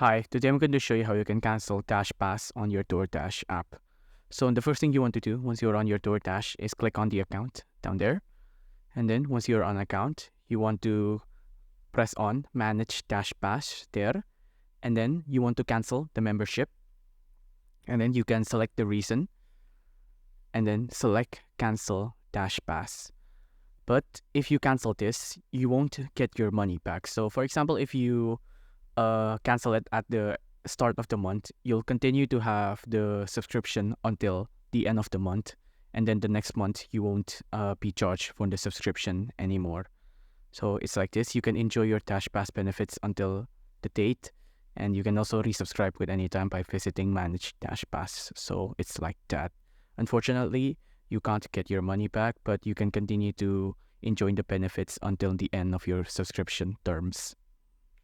Hi, today I'm going to show you how you can cancel Dashpass on your DoorDash app. So the first thing you want to do once you're on your DoorDash is click on the account down there. And then once you're on account, you want to press on Manage Dashpass there. And then you want to cancel the membership. And then you can select the reason and then select Cancel Dashpass. But if you cancel this, you won't get your money back. So for example, if you cancel it at the start of the month, you'll continue to have the subscription until the end of the month. And then the next month, you won't be charged for the subscription anymore. So it's like this. You can enjoy your Dashpass benefits until the date. And you can also resubscribe with any time by visiting Manage Dashpass. So it's like that. Unfortunately, you can't get your money back, but you can continue to enjoy the benefits until the end of your subscription terms.